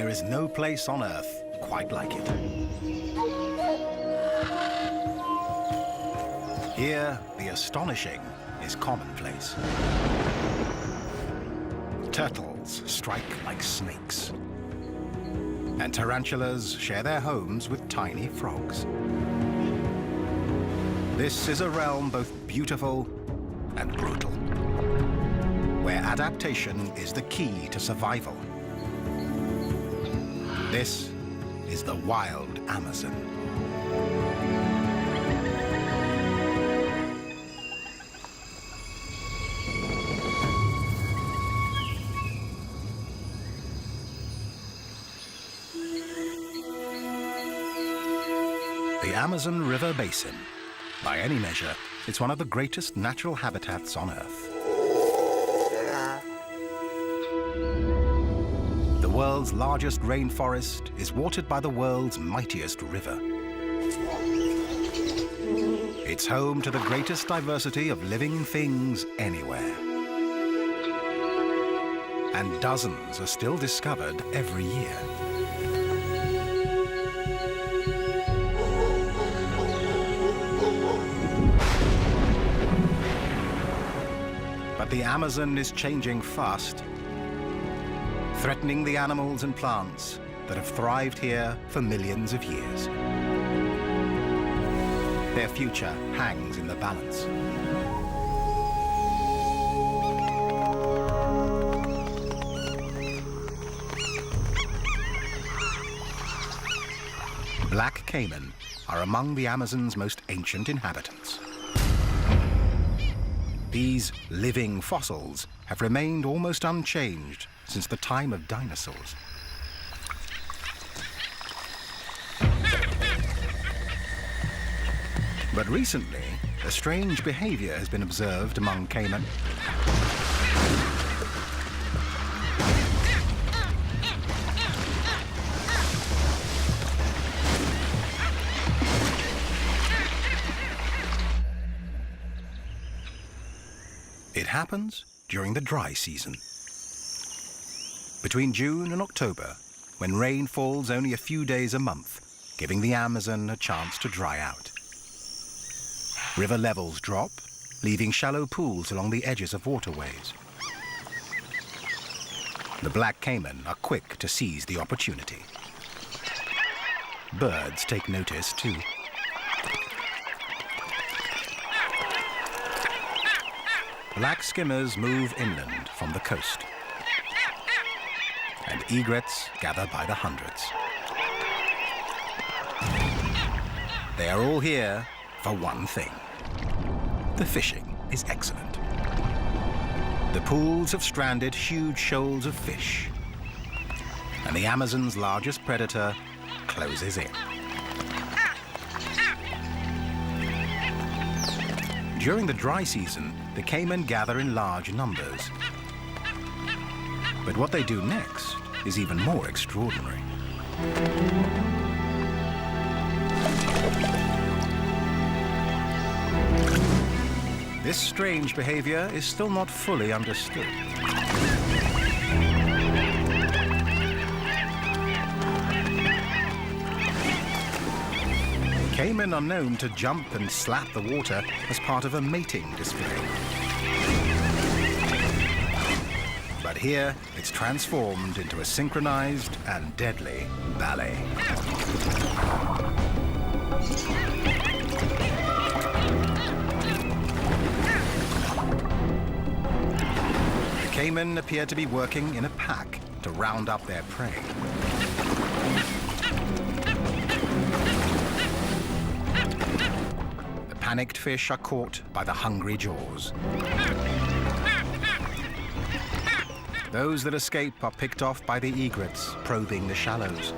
There is no place on Earth quite like it. Here, the astonishing is commonplace. Turtles strike like snakes. And tarantulas share their homes with tiny frogs. This is a realm both beautiful and brutal, where adaptation is the key to survival. This is the wild Amazon. The Amazon River Basin. By any measure, it's one of the greatest natural habitats on Earth. The world's largest rainforest is watered by the world's mightiest river. It's home to the greatest diversity of living things anywhere. And dozens are still discovered every year. But the Amazon is changing fast, threatening the animals and plants that have thrived here for millions of years. Their future hangs in the balance. Black caiman are among the Amazon's most ancient inhabitants. These living fossils have remained almost unchanged since the time of dinosaurs. But recently, a strange behavior has been observed among caiman. It happens during the dry season. Between June and October, when rain falls only a few days a month, giving the Amazon a chance to dry out. River levels drop, leaving shallow pools along the edges of waterways. The black caiman are quick to seize the opportunity. Birds take notice too. Black skimmers move inland from the coast, and egrets gather by the hundreds. They are all here for one thing. The fishing is excellent. The pools have stranded huge shoals of fish, and the Amazon's largest predator closes in. During the dry season, the caiman gather in large numbers. But what they do next is even more extraordinary. This strange behavior is still not fully understood. Caiman are known to jump and slap the water as part of a mating display. But here, it's transformed into a synchronized and deadly ballet. The caiman appear to be working in a pack to round up their prey. Panicked fish are caught by the hungry jaws. Those that escape are picked off by the egrets probing the shallows,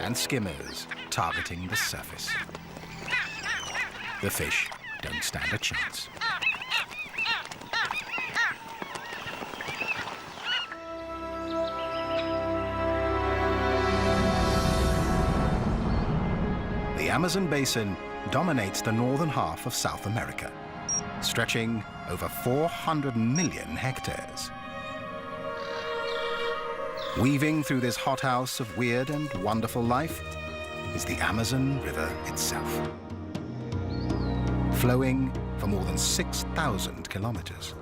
and skimmers targeting the surface. The fish don't stand a chance. The Amazon basin dominates the northern half of South America, stretching over 400 million hectares. Weaving through this hothouse of weird and wonderful life is the Amazon River itself, flowing for more than 6,000 kilometers.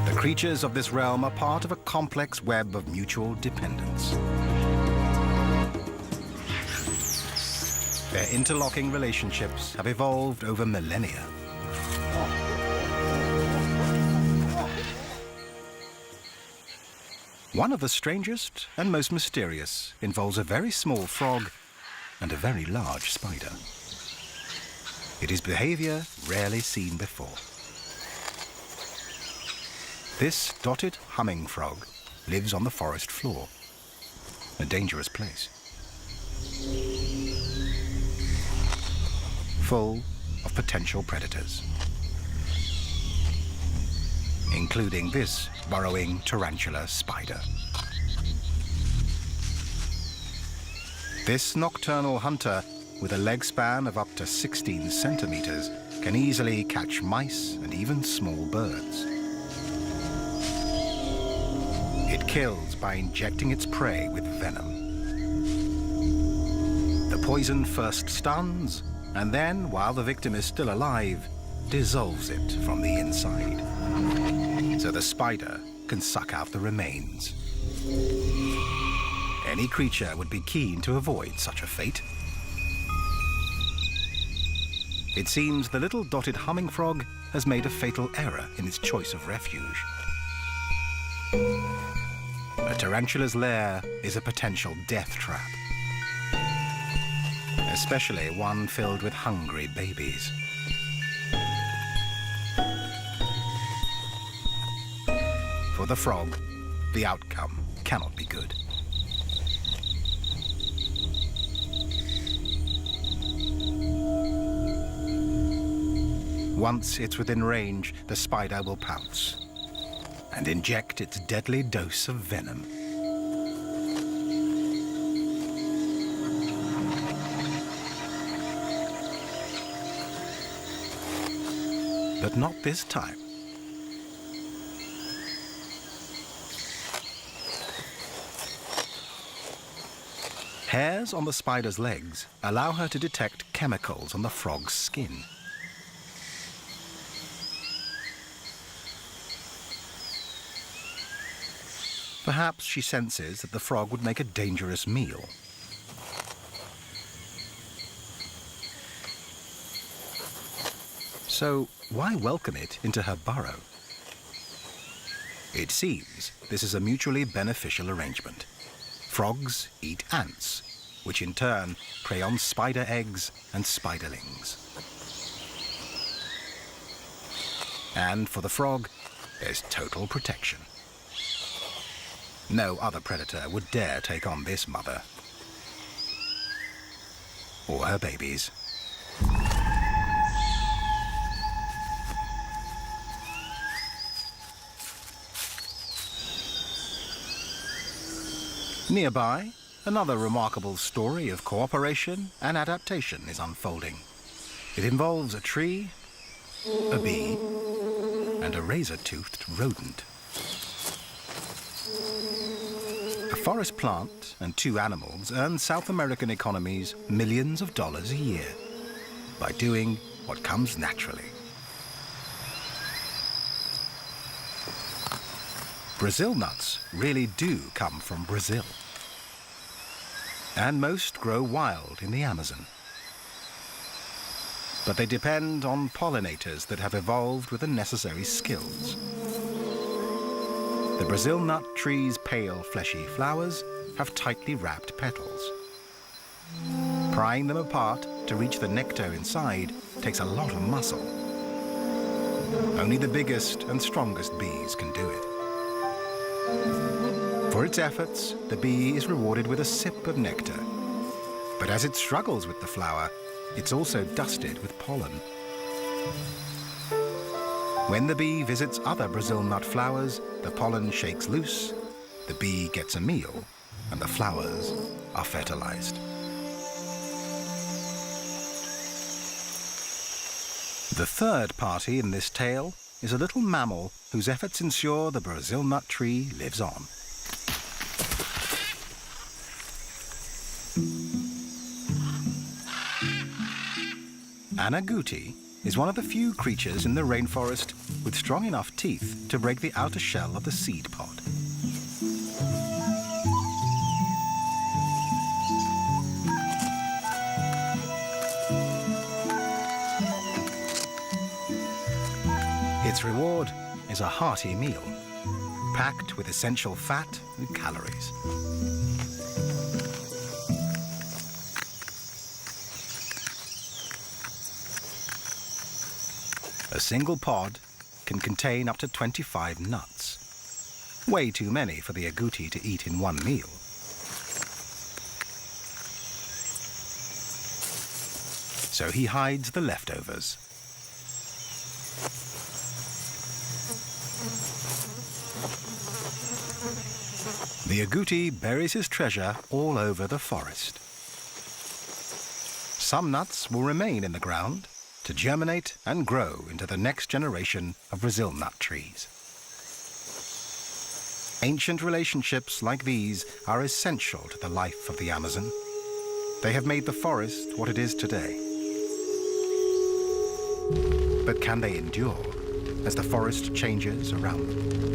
The creatures of this realm are part of a complex web of mutual dependence. Their interlocking relationships have evolved over millennia. One of the strangest and most mysterious involves a very small frog and a very large spider. It is behavior rarely seen before. This dotted humming frog lives on the forest floor, a dangerous place, full of potential predators, including this burrowing tarantula spider. This nocturnal hunter, with a leg span of up to 16 centimeters, can easily catch mice and even small birds. It kills by injecting its prey with venom. The poison first stuns, and then, while the victim is still alive, dissolves it from the inside, so the spider can suck out the remains. Any creature would be keen to avoid such a fate. It seems the little dotted humming frog has made a fatal error in its choice of refuge. A tarantula's lair is a potential death trap, especially one filled with hungry babies. For the frog, the outcome cannot be good. Once it's within range, the spider will pounce and inject its deadly dose of venom. But not this time. Hairs on the spider's legs allow her to detect chemicals on the frog's skin. Perhaps she senses that the frog would make a dangerous meal. So why welcome it into her burrow? It seems this is a mutually beneficial arrangement. Frogs eat ants, which in turn prey on spider eggs and spiderlings. And for the frog, there's total protection. No other predator would dare take on this mother or her babies. Nearby, another remarkable story of cooperation and adaptation is unfolding. It involves a tree, a bee, and a razor-toothed rodent. A forest plant and two animals earn South American economies millions of dollars a year by doing what comes naturally. Brazil nuts really do come from Brazil, and most grow wild in the Amazon. But they depend on pollinators that have evolved with the necessary skills. The Brazil nut tree's pale, fleshy flowers have tightly wrapped petals. Prying them apart to reach the nectar inside takes a lot of muscle. Only the biggest and strongest bees can do it. For its efforts, the bee is rewarded with a sip of nectar. But as it struggles with the flower, it's also dusted with pollen. When the bee visits other Brazil nut flowers, the pollen shakes loose, the bee gets a meal, and the flowers are fertilized. The third party in this tale is a little mammal whose efforts ensure the Brazil nut tree lives on. An agouti is one of the few creatures in the rainforest with strong enough teeth to break the outer shell of the seed pod. Its reward is a hearty meal, packed with essential fat and calories. A single pod can contain up to 25 nuts, way too many for the agouti to eat in one meal. So he hides the leftovers. The agouti buries his treasure all over the forest. Some nuts will remain in the ground to germinate and grow into the next generation of Brazil nut trees. Ancient relationships like these are essential to the life of the Amazon. They have made the forest what it is today. But can they endure as the forest changes around them?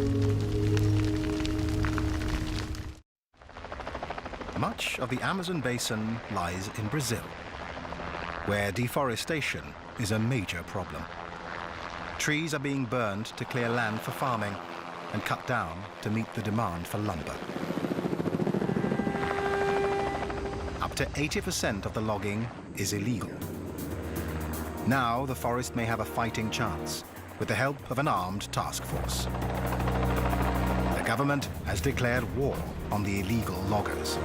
Much of the Amazon basin lies in Brazil, where deforestation is a major problem. Trees are being burned to clear land for farming and cut down to meet the demand for lumber. Up to 80% of the logging is illegal. Now the forest may have a fighting chance with the help of an armed task force. The government has declared war on the illegal loggers.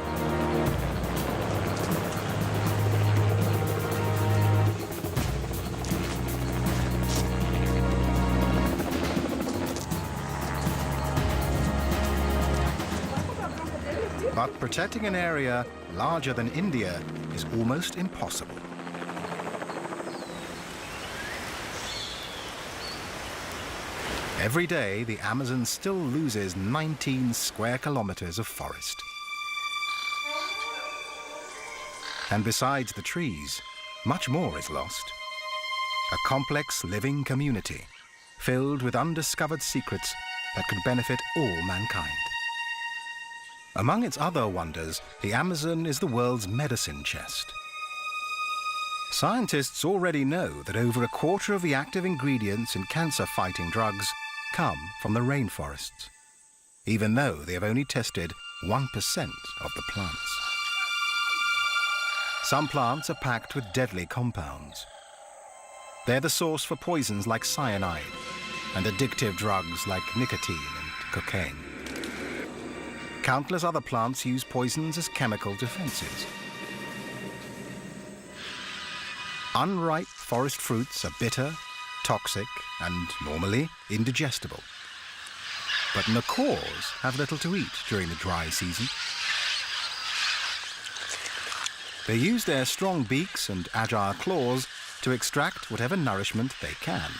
But protecting an area larger than India is almost impossible. Every day, the Amazon still loses 19 square kilometers of forest. And besides the trees, much more is lost. A complex living community filled with undiscovered secrets that could benefit all mankind. Among its other wonders, the Amazon is the world's medicine chest. Scientists already know that over a quarter of the active ingredients in cancer-fighting drugs come from the rainforests, even though they have only tested 1% of the plants. Some plants are packed with deadly compounds. They're the source for poisons like cyanide and addictive drugs like nicotine and cocaine. Countless other plants use poisons as chemical defenses. Unripe forest fruits are bitter, toxic, and normally indigestible. But macaws have little to eat during the dry season. They use their strong beaks and agile claws to extract whatever nourishment they can.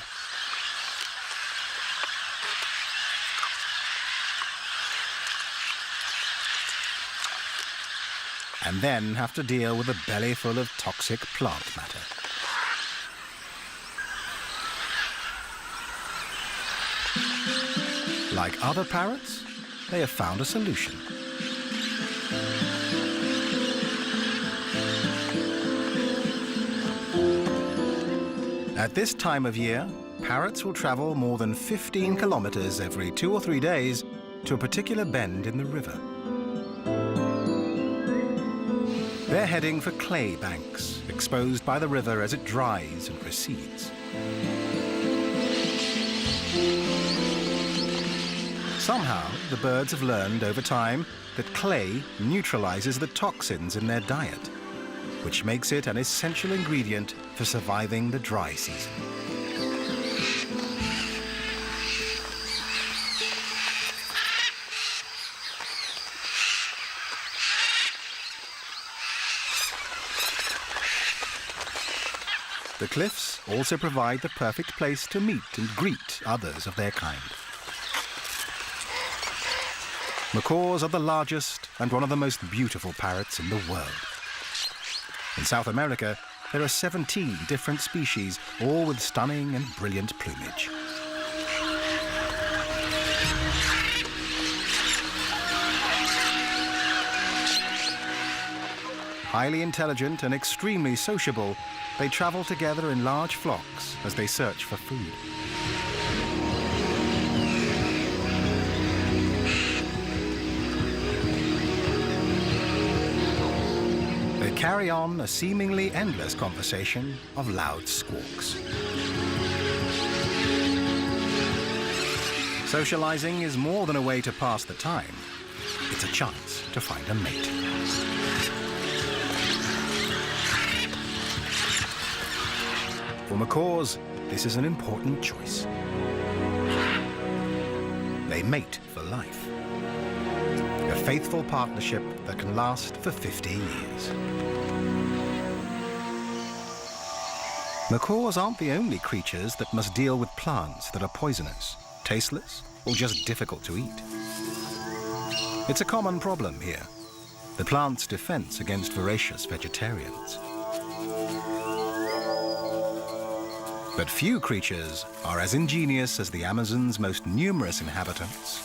And then have to deal with a belly full of toxic plant matter. Like other parrots, they have found a solution. At this time of year, parrots will travel more than 15 kilometers every 2 or 3 days to a particular bend in the river. They're heading for clay banks, exposed by the river as it dries and recedes. Somehow, the birds have learned over time that clay neutralizes the toxins in their diet, which makes it an essential ingredient for surviving the dry season. the cliffs also provide the perfect place to meet and greet others of their kind. Macaws are the largest and one of the most beautiful parrots in the world. In South America, there are 17 different species, all with stunning and brilliant plumage. Highly intelligent and extremely sociable, they travel together in large flocks as they search for food. They carry on a seemingly endless conversation of loud squawks. Socializing is more than a way to pass the time. It's a chance to find a mate. For macaws, this is an important choice. They mate for life. A faithful partnership that can last for 50 years. Macaws aren't the only creatures that must deal with plants that are poisonous, tasteless, or just difficult to eat. It's a common problem here, the plant's defense against voracious vegetarians. But few creatures are as ingenious as the Amazon's most numerous inhabitants.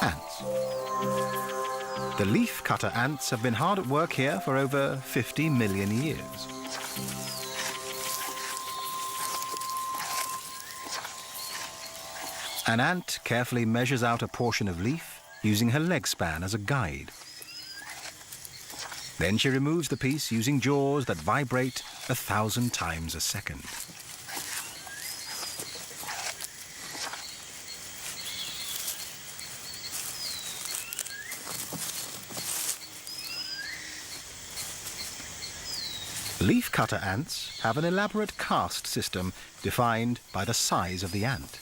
Ants. The leaf-cutter ants have been hard at work here for over 50 million years. An ant carefully measures out a portion of leaf using her leg span as a guide. Then she removes the piece using jaws that vibrate 1,000 times a second. Leafcutter ants have an elaborate caste system defined by the size of the ant.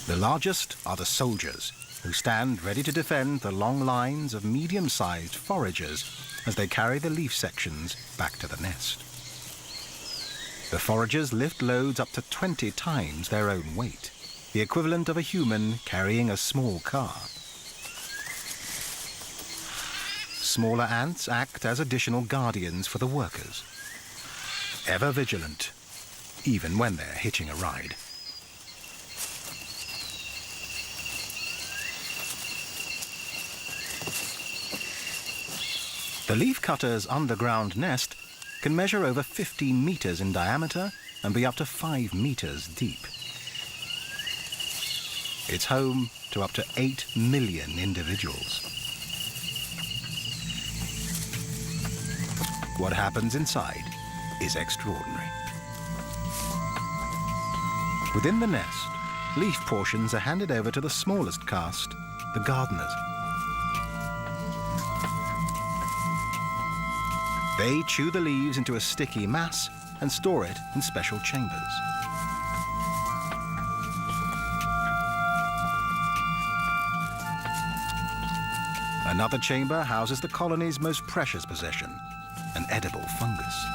The largest are the soldiers, who stand ready to defend the long lines of medium-sized foragers as they carry the leaf sections back to the nest. The foragers lift loads up to 20 times their own weight, the equivalent of a human carrying a small car. Smaller ants act as additional guardians for the workers, ever vigilant, even when they're hitching a ride. The leafcutter's underground nest can measure over 15 meters in diameter and be up to 5 meters deep. It's home to up to 8 million individuals. What happens inside is extraordinary. Within the nest, leaf portions are handed over to the smallest caste, the gardeners. They chew the leaves into a sticky mass and store it in special chambers. Another chamber houses the colony's most precious possession, an edible fungus.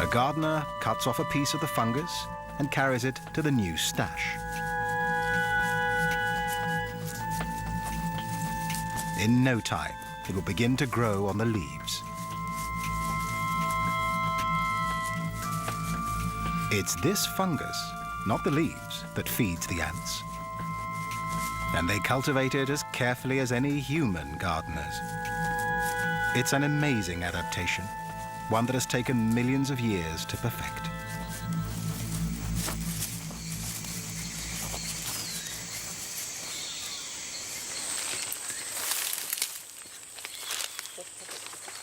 A gardener cuts off a piece of the fungus and carries it to the new stash. In no time, it will begin to grow on the leaves. It's this fungus, not the leaves, that feeds the ants. And they cultivate it as carefully as any human gardeners. It's an amazing adaptation, one that has taken millions of years to perfect.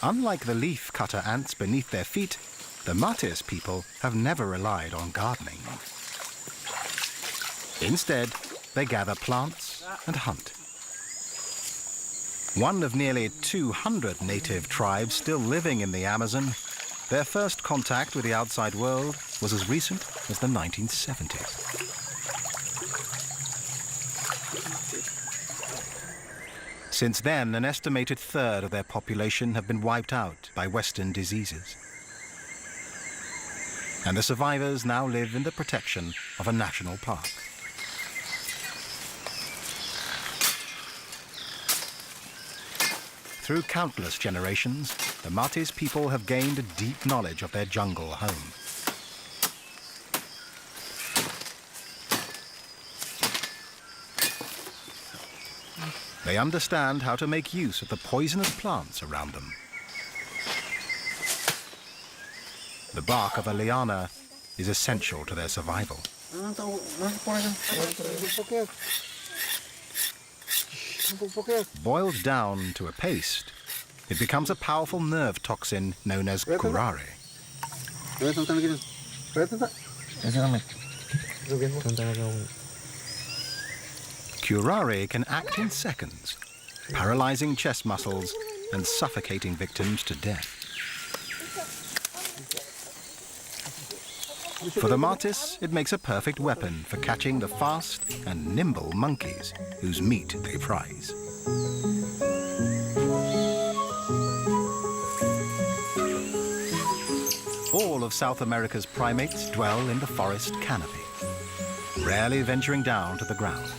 Unlike the leaf-cutter ants beneath their feet, the Matis people have never relied on gardening. Instead, they gather plants and hunt. One of nearly 200 native tribes still living in the Amazon, their first contact with the outside world was as recent as the 1970s. Since then, an estimated third of their population have been wiped out by Western diseases. And the survivors now live in the protection of a national park. Through countless generations, the Maltese people have gained a deep knowledge of their jungle home. They understand how to make use of the poisonous plants around them. The bark of a liana is essential to their survival. Boiled down to a paste, it becomes a powerful nerve toxin known as curare. Curare can act in seconds, paralyzing chest muscles and suffocating victims to death. For the Martis, it makes a perfect weapon for catching the fast and nimble monkeys whose meat they prize. All of South America's primates dwell in the forest canopy, rarely venturing down to the ground.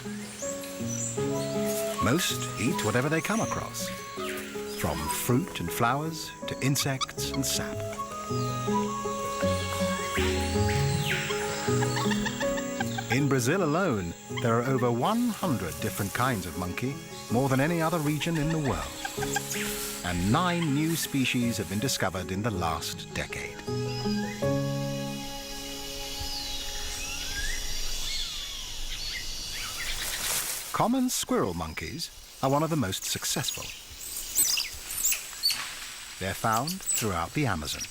Most eat whatever they come across, from fruit and flowers to insects and sap. In Brazil alone, there are over 100 different kinds of monkey, more than any other region in the world. And 9 new species have been discovered in the last decade. Common squirrel monkeys are one of the most successful. They're found throughout the Amazon.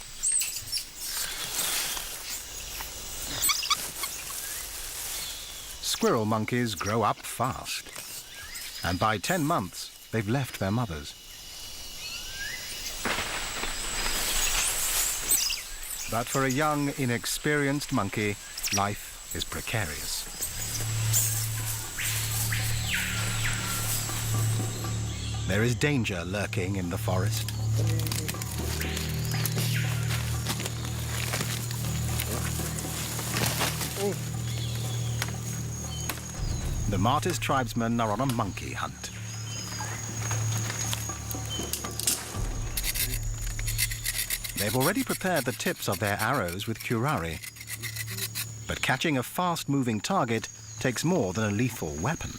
Squirrel monkeys grow up fast, and by 10 months, they've left their mothers. But for a young, inexperienced monkey, life is precarious. There is danger lurking in the forest. The Martis tribesmen are on a monkey hunt. They've already prepared the tips of their arrows with curare. But catching a fast-moving target takes more than a lethal weapon.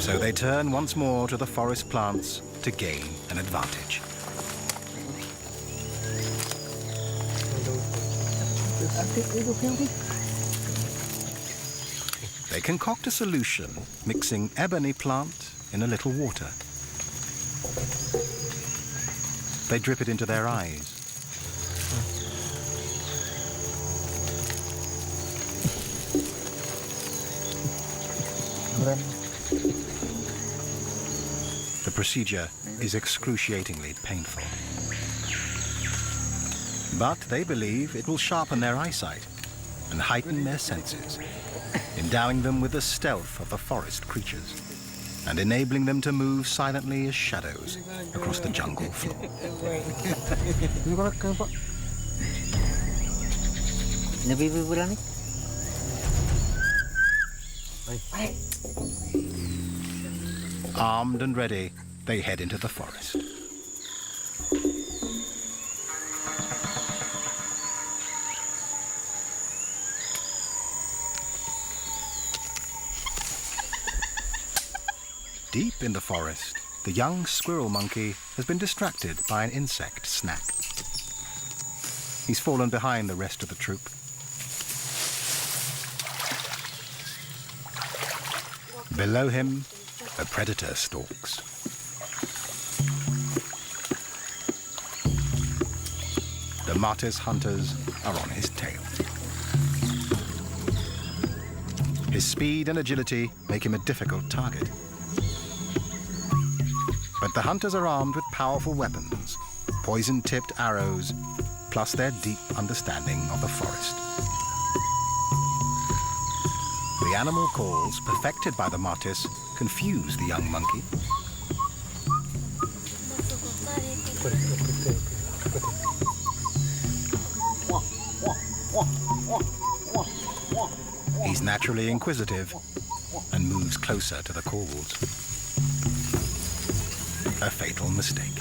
So they turn once more to the forest plants to gain an advantage. They concoct a solution, mixing ebony plant in a little water. They drip it into their eyes. The procedure is excruciatingly painful. But they believe it will sharpen their eyesight and heighten their senses, endowing them with the stealth of the forest creatures and enabling them to move silently as shadows across the jungle floor. Armed and ready, they head into the forest. Deep in the forest, the young squirrel monkey has been distracted by an insect snack. He's fallen behind the rest of the troop. Below him, a predator stalks. The Martis hunters are on his tail. His speed and agility make him a difficult target. But the hunters are armed with powerful weapons, poison-tipped arrows, plus their deep understanding of the forest. The The animal calls, perfected by the martis, confuse the young monkey. He's naturally inquisitive and moves closer to the calls. A fatal mistake.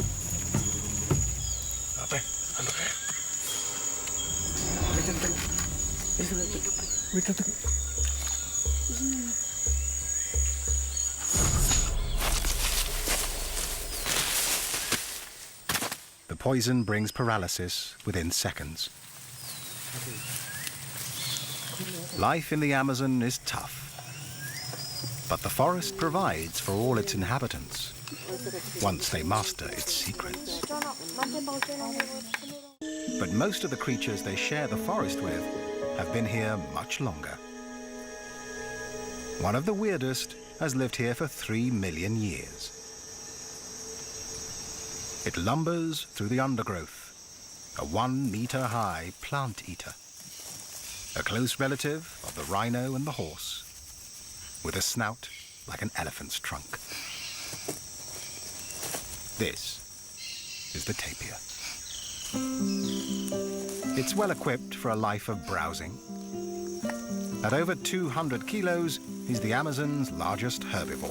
The poison brings paralysis within seconds. Life in the Amazon is tough, but the forest provides for all its inhabitants once they master its secrets. But most of the creatures they share the forest with have been here much longer. One of the weirdest has lived here for 3 million years. It lumbers through the undergrowth, a 1-meter-high plant eater, a close relative of the rhino and the horse, with a snout like an elephant's trunk. This is the tapir. It's well equipped for a life of browsing. At over 200 kilos, he's the Amazon's largest herbivore,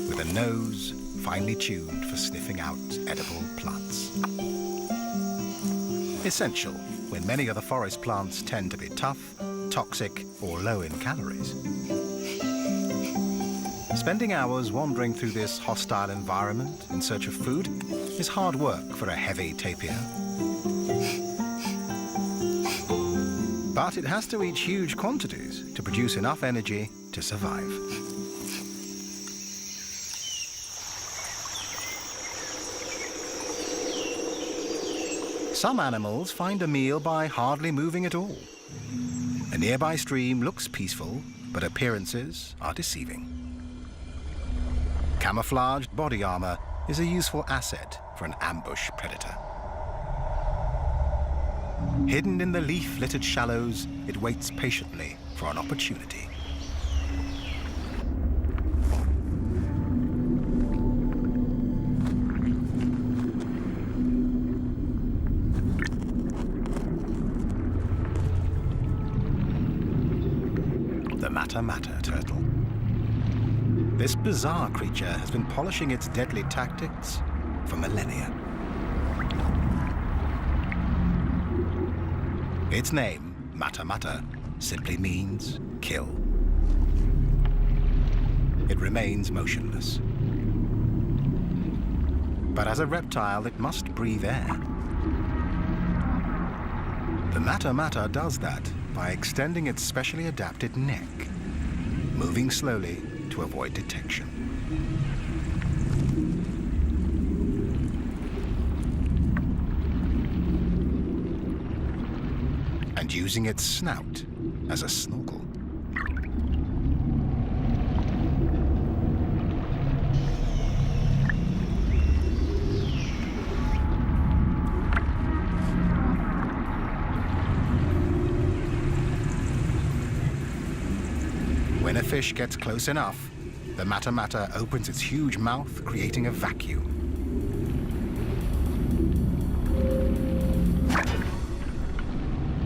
with a nose finely tuned for sniffing out edible plants. Essential when many of the forest plants tend to be tough, toxic, or low in calories. Spending hours wandering through this hostile environment in search of food is hard work for a heavy tapir. But it has to eat huge quantities to produce enough energy to survive. Some animals find a meal by hardly moving at all. A nearby stream looks peaceful, but appearances are deceiving. Camouflaged body armor is a useful asset for an ambush predator. Hidden in the leaf-littered shallows, it waits patiently for an opportunity. The mata-mata turtle. This bizarre creature has been polishing its deadly tactics for millennia. Its name, mata-mata, simply means kill. It remains motionless. But as a reptile, it must breathe air. The mata-mata does that by extending its specially adapted neck, moving slowly to avoid detection. And using its snout as a snorkel. When a fish gets close enough, the mata-mata opens its huge mouth, creating a vacuum.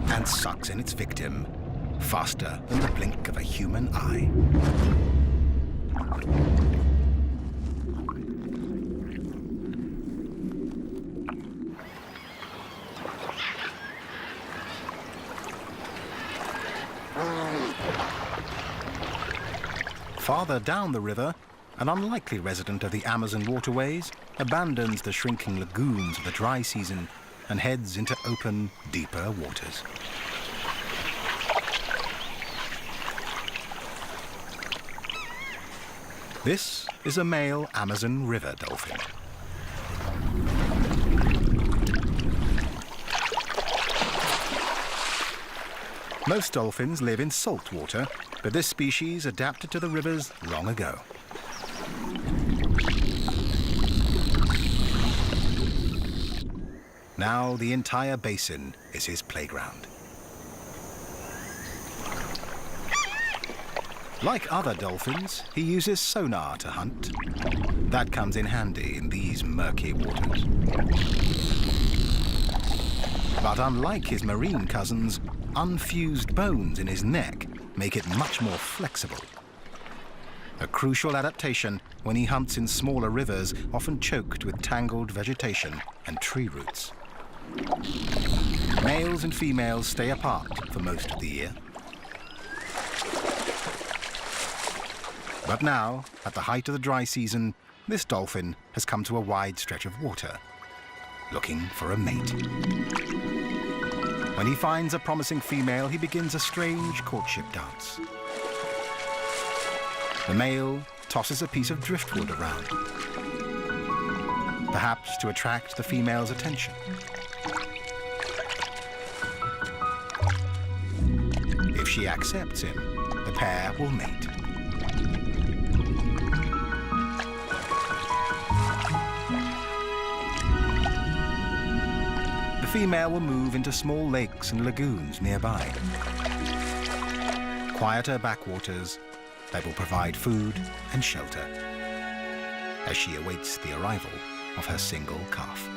And sucks in its victim faster than the blink of a human eye. Farther down the river, an unlikely resident of the Amazon waterways abandons the shrinking lagoons of the dry season and heads into open, deeper waters. This is a male Amazon river dolphin. Most dolphins live in salt water, but this species adapted to the rivers long ago. Now the entire basin is his playground. Like other dolphins, he uses sonar to hunt. That comes in handy in these murky waters. But unlike his marine cousins, unfused bones in his neck make it much more flexible. A crucial adaptation when he hunts in smaller rivers, often choked with tangled vegetation and tree roots. Males and females stay apart for most of the year. But now, at the height of the dry season, this dolphin has come to a wide stretch of water, looking for a mate. When he finds a promising female, he begins a strange courtship dance. The male tosses a piece of driftwood around, perhaps to attract the female's attention. If she accepts him, the pair will mate. The female will move into small lakes and lagoons nearby. Quieter backwaters that will provide food and shelter as she awaits the arrival of her single calf.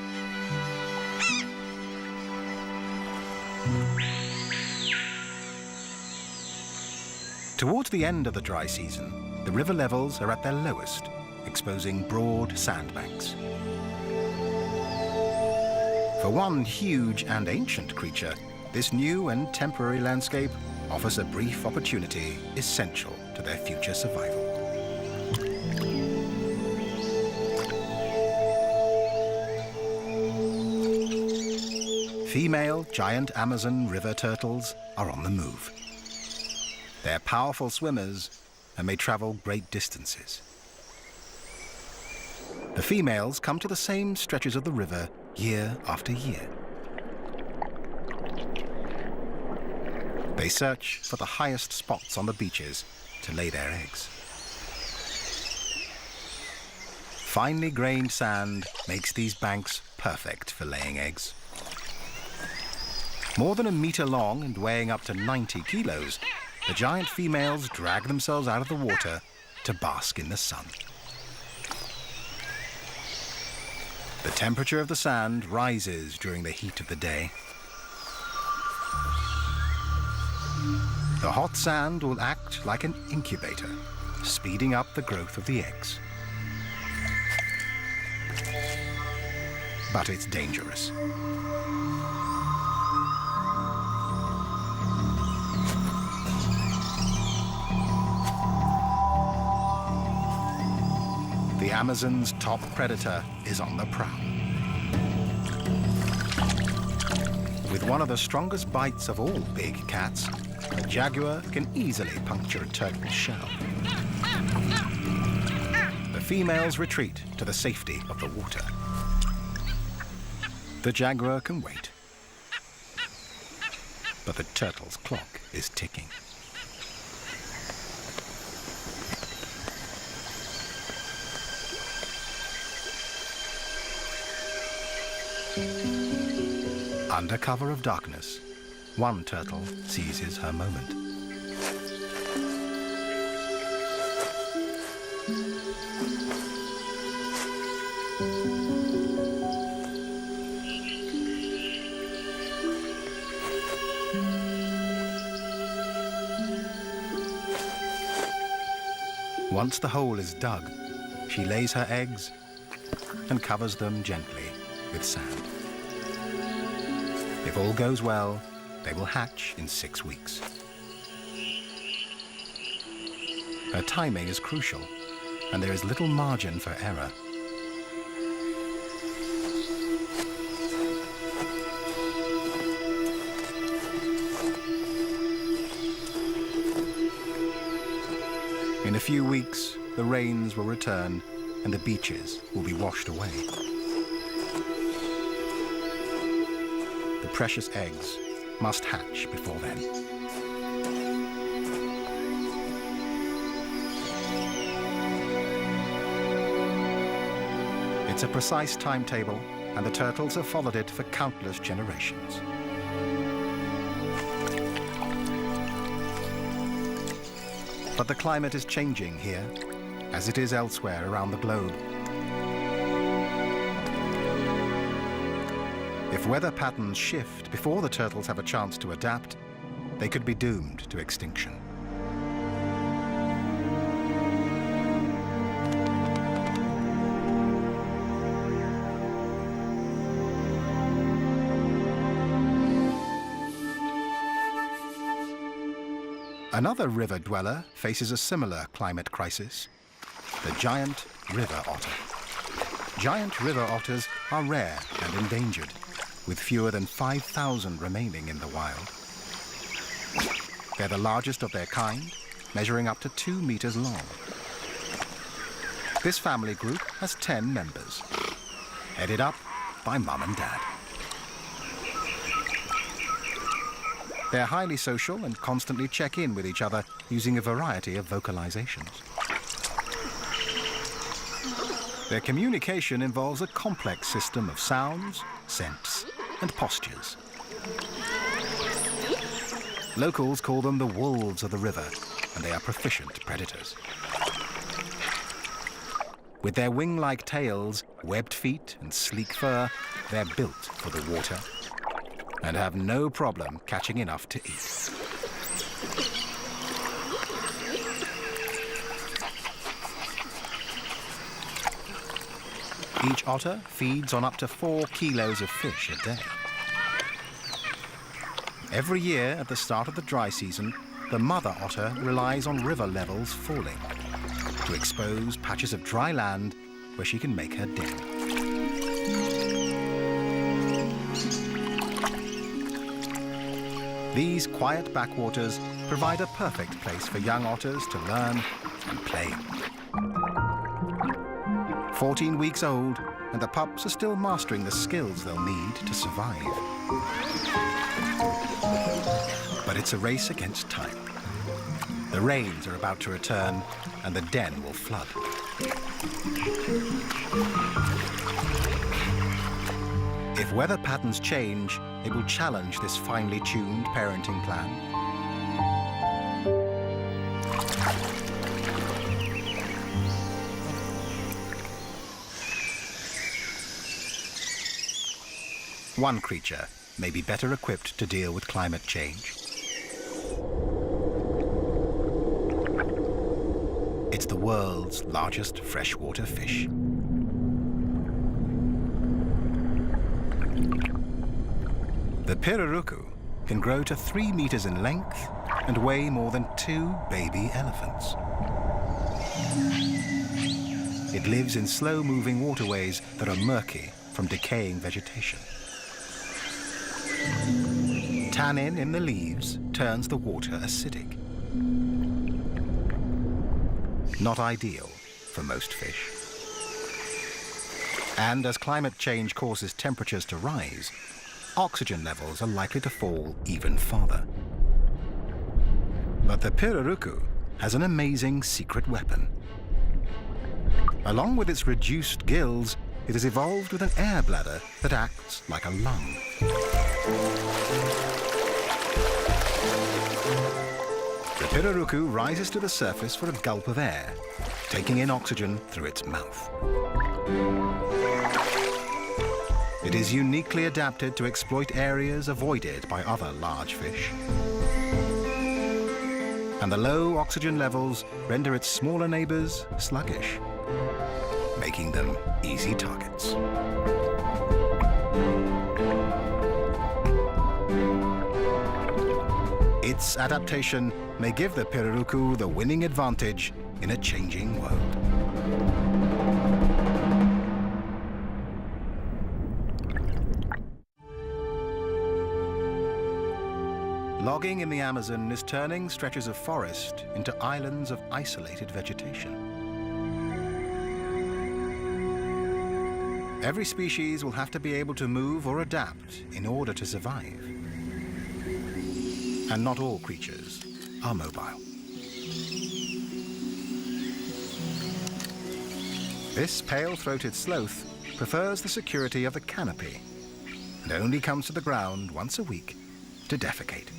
Towards the end of the dry season, the river levels are at their lowest, exposing broad sandbanks. For one huge and ancient creature, this new and temporary landscape offers a brief opportunity essential to their future survival. Female giant Amazon river turtles are on the move. They're powerful swimmers and may travel great distances. The females come to the same stretches of the river year after year. They search for the highest spots on the beaches to lay their eggs. Finely grained sand makes these banks perfect for laying eggs. More than a meter long and weighing up to 90 kilos, the giant females drag themselves out of the water to bask in the sun. The temperature of the sand rises during the heat of the day. The hot sand will act like an incubator, speeding up the growth of the eggs. But it's dangerous. The Amazon's top predator is on the prowl. With one of the strongest bites of all big cats, a jaguar can easily puncture a turtle's shell. The females retreat to the safety of the water. The jaguar can wait, but the turtle's clock is ticking. Under cover of darkness, one turtle seizes her moment. Once the hole is dug, she lays her eggs and covers them gently with sand. If all goes well, they will hatch in 6 weeks. Her timing is crucial, and there is little margin for error. In a few weeks, the rains will return and the beaches will be washed away. The precious eggs must hatch before then. It's a precise timetable, and the turtles have followed it for countless generations. But the climate is changing here, as it is elsewhere around the globe. If weather patterns shift before the turtles have a chance to adapt, they could be doomed to extinction. Another river dweller faces a similar climate crisis, the giant river otter. Giant river otters are rare and endangered, with fewer than 5,000 remaining in the wild. They're the largest of their kind, measuring up to 2 meters long. This family group has 10 members, headed up by Mum and Dad. They're highly social and constantly check in with each other using a variety of vocalizations. Their communication involves a complex system of sounds, scents, and postures. Locals call them the wolves of the river, and they are proficient predators. With their wing-like tails, webbed feet, and sleek fur, they're built for the water and have no problem catching enough to eat. Each otter feeds on up to 4 kilos of fish a day. Every year at the start of the dry season, the mother otter relies on river levels falling to expose patches of dry land where she can make her den. These quiet backwaters provide a perfect place for young otters to learn and play. 14 weeks old, and the pups are still mastering the skills they'll need to survive. But it's a race against time. The rains are about to return, and the den will flood. If weather patterns change, it will challenge this finely tuned parenting plan. One creature may be better equipped to deal with climate change. It's the world's largest freshwater fish. The pirarucu can grow to 3 meters in length and weigh more than 2 baby elephants. It lives in slow-moving waterways that are murky from decaying vegetation. Tannin in the leaves turns the water acidic. Not ideal for most fish. And as climate change causes temperatures to rise, oxygen levels are likely to fall even farther. But the pirarucu has an amazing secret weapon. Along with its reduced gills, it has evolved with an air bladder that acts like a lung. The pirarucu rises to the surface for a gulp of air, taking in oxygen through its mouth. It is uniquely adapted to exploit areas avoided by other large fish. And the low oxygen levels render its smaller neighbors sluggish, making them easy targets. Its adaptation may give the pirarucu the winning advantage in a changing world. Logging in the Amazon is turning stretches of forest into islands of isolated vegetation. Every species will have to be able to move or adapt in order to survive. And not all creatures are mobile. This pale-throated sloth prefers the security of the canopy and only comes to the ground once a week to defecate.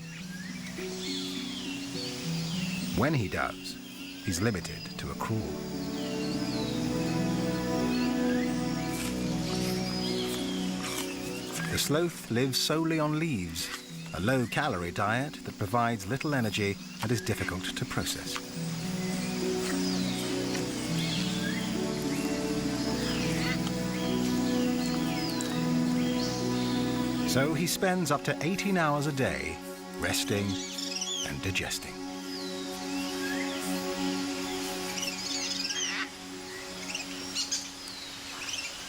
When he does, he's limited to a crawl. The sloth lives solely on leaves, a low-calorie diet that provides little energy and is difficult to process. So he spends up to 18 hours a day resting and digesting.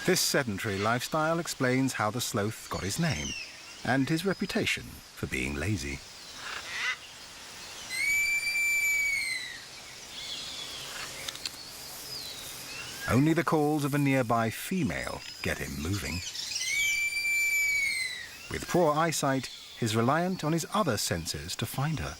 This sedentary lifestyle explains how the sloth got his name and his reputation for being lazy. Only the calls of a nearby female get him moving. With poor eyesight, he's reliant on his other senses to find her.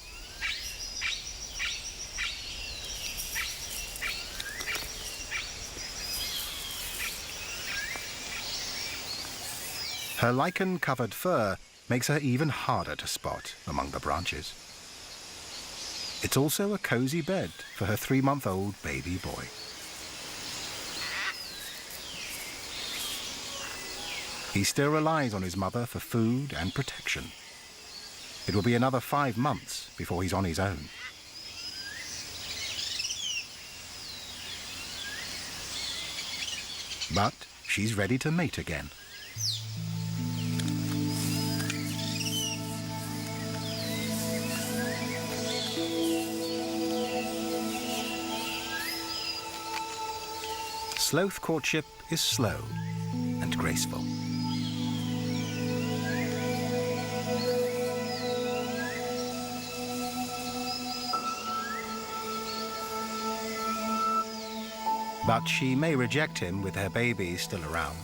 Her lichen-covered fur makes her even harder to spot among the branches. It's also a cozy bed for her 3-month-old baby boy. He still relies on his mother for food and protection. It will be another 5 months before he's on his own. But she's ready to mate again. Sloth courtship is slow and graceful. But she may reject him with her baby still around.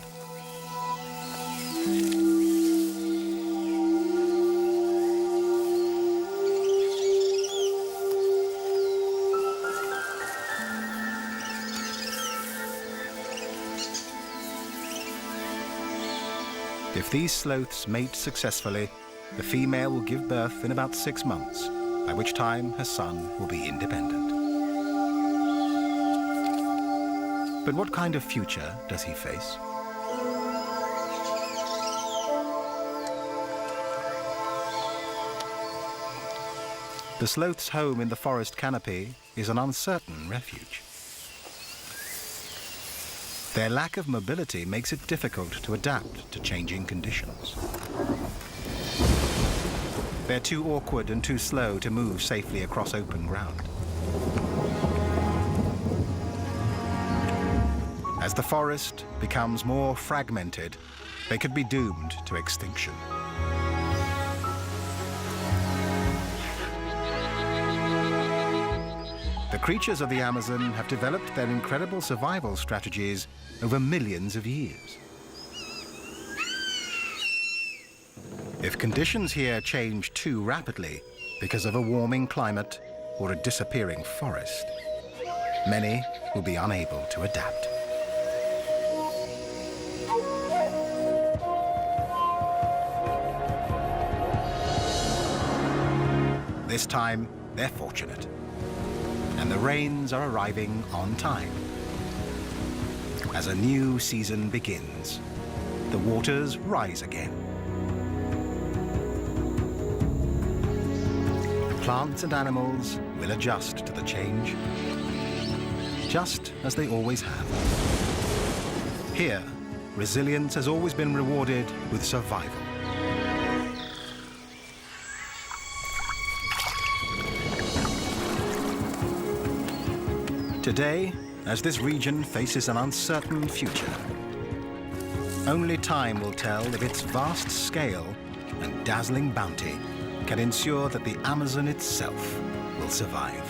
If these sloths mate successfully, the female will give birth in about 6 months, by which time her son will be independent. But what kind of future does he face? The sloth's home in the forest canopy is an uncertain refuge. Their lack of mobility makes it difficult to adapt to changing conditions. They're too awkward and too slow to move safely across open ground. As the forest becomes more fragmented, they could be doomed to extinction. The creatures of the Amazon have developed their incredible survival strategies over millions of years. If conditions here change too rapidly because of a warming climate or a disappearing forest, many will be unable to adapt. This time, they're fortunate, and the rains are arriving on time. As a new season begins, the waters rise again. Plants and animals will adjust to the change, just as they always have. Here, resilience has always been rewarded with survival. Today, as this region faces an uncertain future, only time will tell if its vast scale and dazzling bounty can ensure that the Amazon itself will survive.